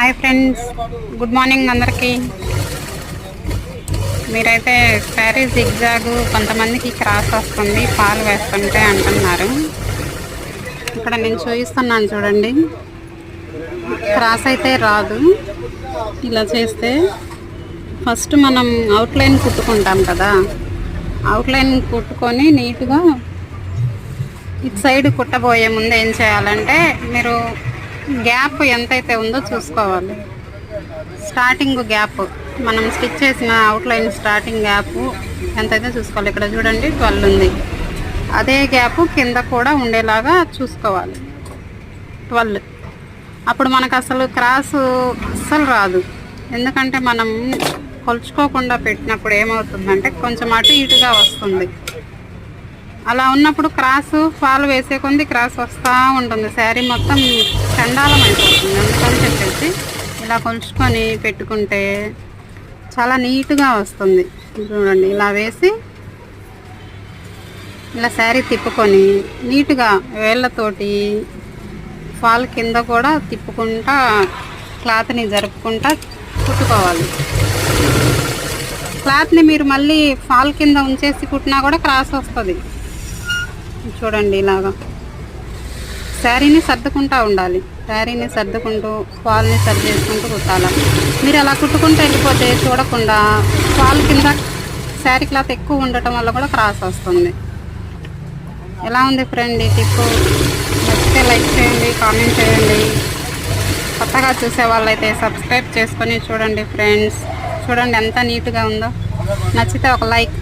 Hi friends, good morning అందరికీ. మీరైతే sari zigzag, కొంతమందికి క్రాస్ వస్తుంది పాలు వేస్తుంటే అంటున్నారు. ఇక్కడ నేను చూపిస్తున్నాను చూడండి. క్రాస్ అయితే రాదు. ఇలా చేస్తే ఫస్ట్ మనం అవుట్లైన్ కుట్టుకుంటాం కదా, అవుట్లైన్ కుట్టుకొని నీట్గా ఇటు సైడ్ కుట్టబోయే ముందు ఏం చేయాలంటే, మీరు గ్యాప్ ఎంతైతే ఉందో చూసుకోవాలి. స్టార్టింగ్ గ్యాప్ మనం స్టిచ్ చేసిన అవుట్లైన్ స్టార్టింగ్ గ్యాప్ ఎంతైతే చూసుకోవాలి. ఇక్కడ చూడండి 12 ఉంది. అదే గ్యాప్ కింద కూడా ఉండేలాగా చూసుకోవాలి 12. అప్పుడు మనకు అసలు క్రాసు అస్సలు రాదు. ఎందుకంటే మనం కొలుచుకోకుండా పెట్టినప్పుడు ఏమవుతుందంటే కొంచెం అటు ఇటుగా వస్తుంది. అలా ఉన్నప్పుడు క్రాసు ఫాల్ వేసే కొంది క్రాస్ వస్తూ ఉంటుంది, శారీ మొత్తం చండాలం అయిపోతుంది. అందుకని చెప్పేసి ఇలా కొలుచుకొని పెట్టుకుంటే చాలా నీట్గా వస్తుంది. చూడండి, ఇలా వేసి ఇలా శారీ తిప్పుకొని నీట్గా వేళ్ళతోటి ఫాల్ కింద కూడా తిప్పుకుంటా క్లాత్ని జరుపుకుంటా కుట్టుకోవాలి. క్లాత్ని మీరు మళ్ళీ ఫాల్ కింద ఉంచేసి కుట్టినా కూడా క్రాస్ వస్తుంది. చూడండి, ఇలాగా శారీని సర్దుకుంటూ ఉండాలి. శారీని సర్దుకుంటూ ఫాల్ని సర్దు చేసుకుంటూ కుట్టాలి. మీరు అలా కుట్టుకుంటూ వెళ్ళిపోతే చూడకుండా ఫాల్ కింద శారీ క్లాత్ ఎక్కువ ఉండటం వల్ల కూడా క్రాస్ వస్తుంది. ఎలా ఉంది ఫ్రెండ్ ఈ టిప్పు? నచ్చితే లైక్ చేయండి, కామెంట్ చేయండి. కొత్తగా చూసే వాళ్ళైతే సబ్స్క్రైబ్ చేసుకొని చూడండి ఫ్రెండ్స్. చూడండి ఎంత నీట్గా ఉందో. నచ్చితే ఒక లైక్.